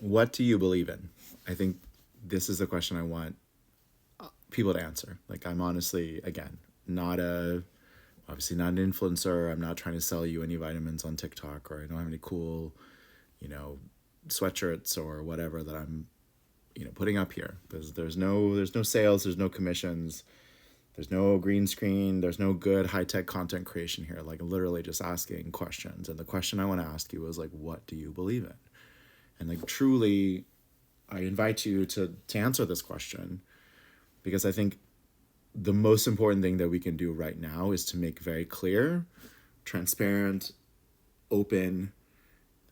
What do you believe in? I think this is the question I want people to answer. Like, I'm honestly, again, not a, obviously not an influencer. I'm not trying to sell you any vitamins on TikTok, or I don't have any cool, you know, sweatshirts or whatever that I'm, putting up here. There's no sales, there's no commissions, there's no green screen, there's no good high tech content creation here. Like, literally just asking questions. And the question I want to ask you is like, what do you believe in? And like, truly, I invite you to answer this question, because I think the most important thing that we can do right now is to make very clear, transparent, open,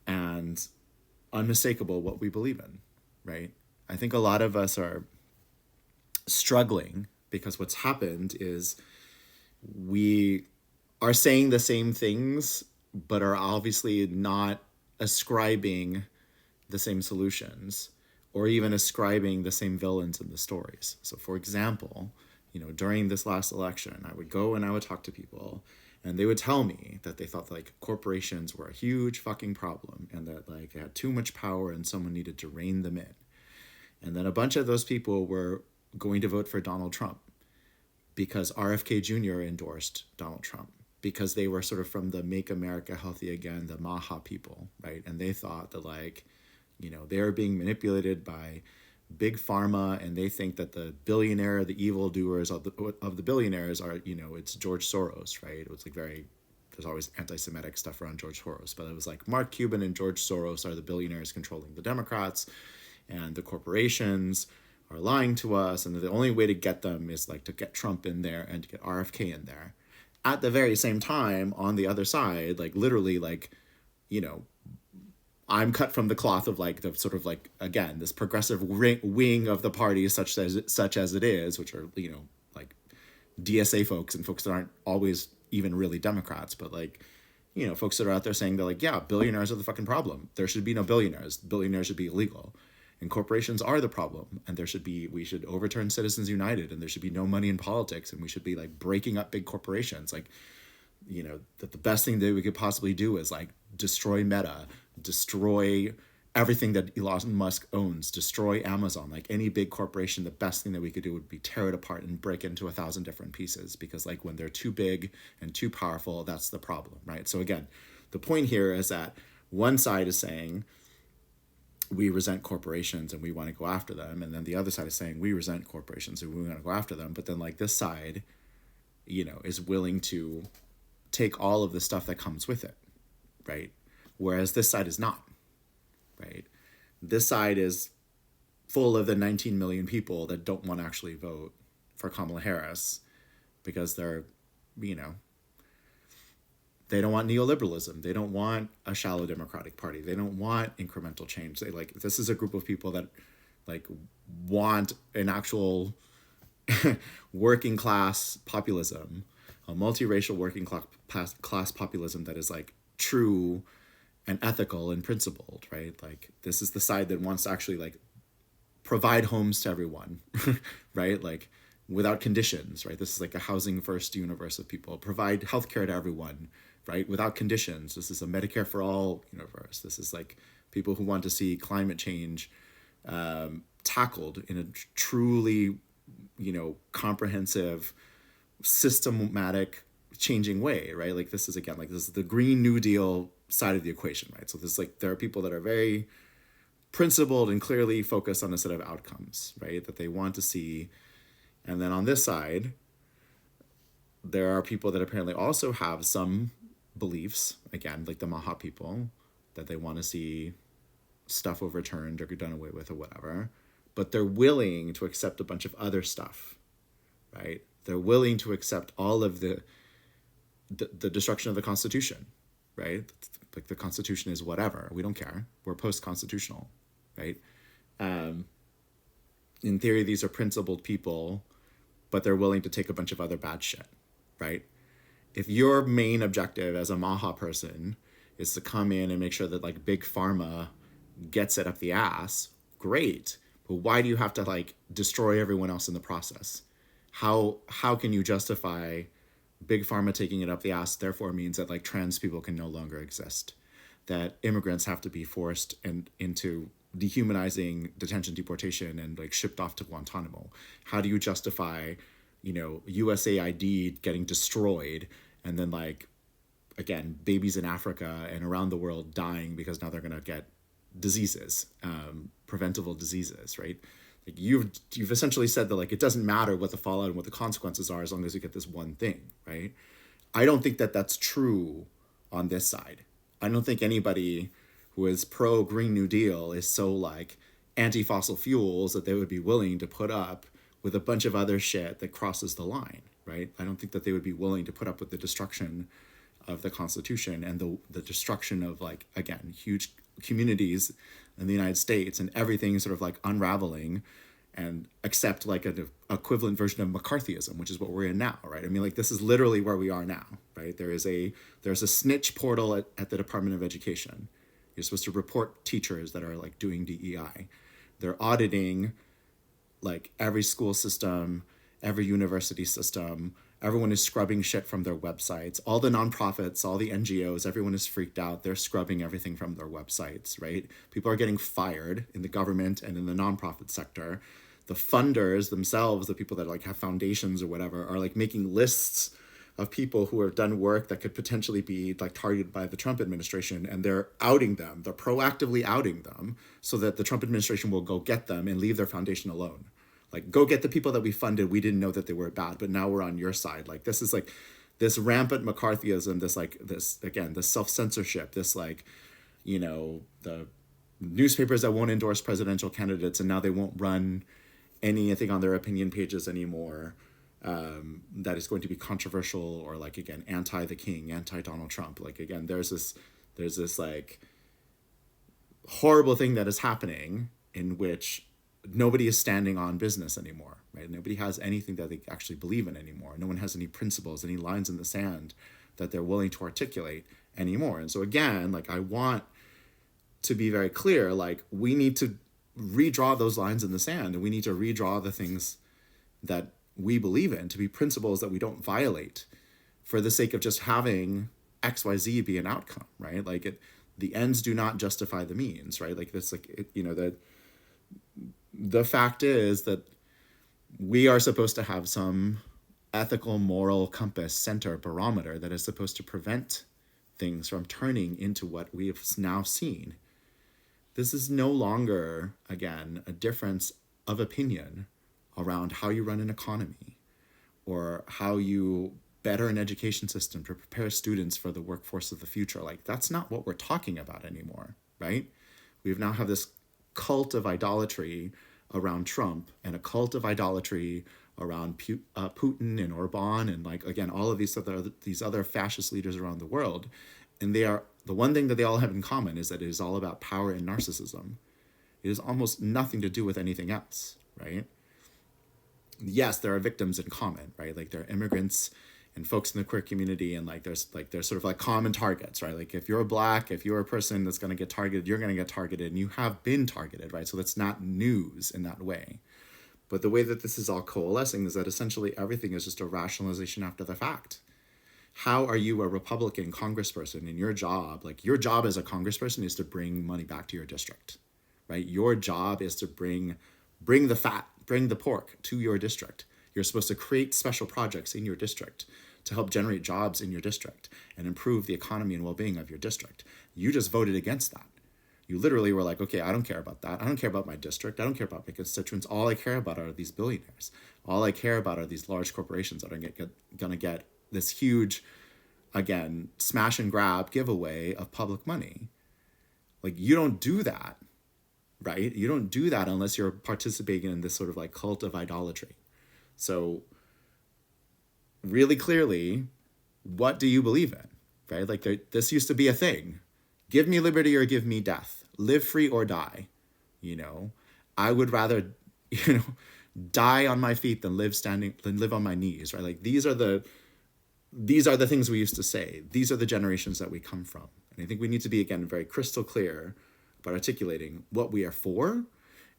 and unmistakable what we believe in, right? I think a lot of us are struggling because what's happened is we are saying the same things, but are obviously not ascribing the same solutions, or even ascribing the same villains in the stories. So, for example, during this last election, I would go and I would talk to people, and they would tell me that they thought like corporations were a huge fucking problem, and that like they had too much power and someone needed to rein them in. And then a bunch of those people were going to vote for Donald Trump because RFK Jr. endorsed Donald Trump, because they were sort of from the Make America Healthy Again, the Maha people, right? And they thought that like, they are being manipulated by big pharma, and they think that the billionaire, the evildoers of the billionaires are, it's George Soros, right? It was like there's always anti-Semitic stuff around George Soros, but it was like Mark Cuban and George Soros are the billionaires controlling the Democrats, and the corporations are lying to us, and the only way to get them is like to get Trump in there and to get RFK in there. At the very same time, on the other side, like literally, like, you know, I'm cut from the cloth of like the sort of like, again, this progressive wing of the party, such as it is, which are, like DSA folks and folks that aren't always even really Democrats, but like, folks that are out there saying that like, yeah, billionaires are the fucking problem. There should be no billionaires. Billionaires should be illegal. And corporations are the problem. And we should overturn Citizens United, and there should be no money in politics, and we should be like breaking up big corporations. Like, that the best thing that we could possibly do is like destroy Meta, destroy everything that Elon Musk owns, destroy Amazon. Like any big corporation, the best thing that we could do would be tear it apart and break it into 1,000 different pieces, because like when they're too big and too powerful, that's the problem, right? So again, the point here is that one side is saying we resent corporations and we want to go after them, and then the other side is saying we resent corporations and we want to go after them. But then like this side, is willing to take all of the stuff that comes with it, right? Whereas this side is not, right? This side is full of the 19 million people that don't want to actually vote for Kamala Harris because they're, you know, they don't want neoliberalism. They don't want a shallow Democratic Party. They don't want incremental change. They like, this is a group of people that like want an actual working class populism, a multiracial working class populism that is like true and ethical and principled, right? Like this is the side that wants to actually like provide homes to everyone, right? Like without conditions, right? This is like a housing first universe of people. Provide healthcare to everyone, right? Without conditions. This is a Medicare for all universe. This is like people who want to see climate change tackled in a truly, comprehensive, systematic, changing way, right? Like this is again, like this is the Green New Deal side of the equation, right? So there's like there are people that are very principled and clearly focused on a set of outcomes, right? That they want to see. And then on this side, there are people that apparently also have some beliefs, again, like the Maha people, that they want to see stuff overturned or done away with or whatever. But they're willing to accept a bunch of other stuff, right? They're willing to accept all of the destruction of the Constitution, right? Like the Constitution is whatever. We don't care. We're post-constitutional, right? In theory, these are principled people, but they're willing to take a bunch of other bad shit, right? If your main objective as a Maha person is to come in and make sure that like big pharma gets it up the ass, great. But why do you have to like destroy everyone else in the process? How can you justify big pharma taking it up the ass therefore means that like trans people can no longer exist, that immigrants have to be forced into dehumanizing detention, deportation, and like shipped off to Guantanamo? How do you justify, USAID getting destroyed and then like, again, babies in Africa and around the world dying because now they're going to get diseases, preventable diseases, right? Like you've essentially said that like it doesn't matter what the fallout and what the consequences are as long as you get this one thing, right? I don't think that that's true on this side. I don't think anybody who is pro Green New Deal is so like anti fossil fuels that they would be willing to put up with a bunch of other shit that crosses the line, right? I don't think that they would be willing to put up with the destruction of the Constitution and the destruction of like, again, huge communities in the United States and everything sort of like unraveling and accept like an equivalent version of McCarthyism, which is what we're in now, right? I mean, like this is literally where we are now, right? There's a snitch portal at the Department of Education. You're supposed to report teachers that are like doing DEI. They're auditing like every school system, every university system. Everyone is scrubbing shit from their websites. All the nonprofits, all the NGOs, everyone is freaked out. They're scrubbing everything from their websites, right? People are getting fired in the government and in the nonprofit sector. The funders themselves, the people that like have foundations or whatever, are like making lists of people who have done work that could potentially be like targeted by the Trump administration, and they're outing them. They're proactively outing them so that the Trump administration will go get them and leave their foundation alone. Like, go get the people that we funded. We didn't know that they were bad, but now we're on your side. Like, this is like this rampant McCarthyism, this self-censorship, this like, the newspapers that won't endorse presidential candidates and now they won't run anything on their opinion pages anymore. That is going to be controversial or like, again, anti the king, anti Donald Trump. Like, again, there's this like horrible thing that is happening in which nobody is standing on business anymore, right? Nobody has anything that they actually believe in anymore. No one has any principles, any lines in the sand that they're willing to articulate anymore. And so again, like I want to be very clear, like we need to redraw those lines in the sand and we need to redraw the things that we believe in to be principles that we don't violate for the sake of just having XYZ be an outcome, right? Like the ends do not justify the means, right? Like this, like, the fact is that we are supposed to have some ethical, moral compass, center, barometer that is supposed to prevent things from turning into what we have now seen. This is no longer, again, a difference of opinion around how you run an economy or how you better an education system to prepare students for the workforce of the future. Like, that's not what we're talking about anymore, right? We now have this cult of idolatry around Trump and a cult of idolatry around Putin and Orban and like, again, all of these other fascist leaders around the world. And the one thing that they all have in common is that it is all about power and narcissism. It has almost nothing to do with anything else, right? Yes, there are victims in common, right? Like there are immigrants and folks in the queer community, and like there's sort of like common targets, right? Like if you're Black, if you're a person that's going to get targeted, you're going to get targeted, and you have been targeted, right? So that's not news in that way. But the way that this is all coalescing is that essentially everything is just a rationalization after the fact. How are you a Republican congressperson in your job? Like your job as a congressperson is to bring money back to your district, right? Your job is to bring the fat, bring the pork to your district. You're supposed to create special projects in your district to help generate jobs in your district and improve the economy and well-being of your district. You just voted against that. You literally were like, okay, I don't care about that. I don't care about my district. I don't care about my constituents. All I care about are these billionaires. All I care about are these large corporations that are going to get this huge, again, smash and grab giveaway of public money. Like, you don't do that, right? You don't do that unless you're participating in this sort of like cult of idolatry. So really clearly, what do you believe in, right? Like this used to be a thing. Give me liberty or give me death. Live free or die. I would rather, die on my feet than live on my knees, right? Like these are the things we used to say. These are the generations that we come from. And I think we need to be, again, very crystal clear about articulating what we are for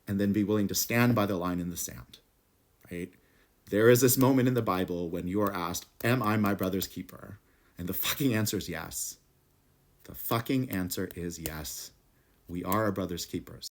and then be willing to stand by the line in the sand, right? There is this moment in the Bible when you are asked, am I my brother's keeper? And the fucking answer is yes. The fucking answer is yes. We are our brother's keepers.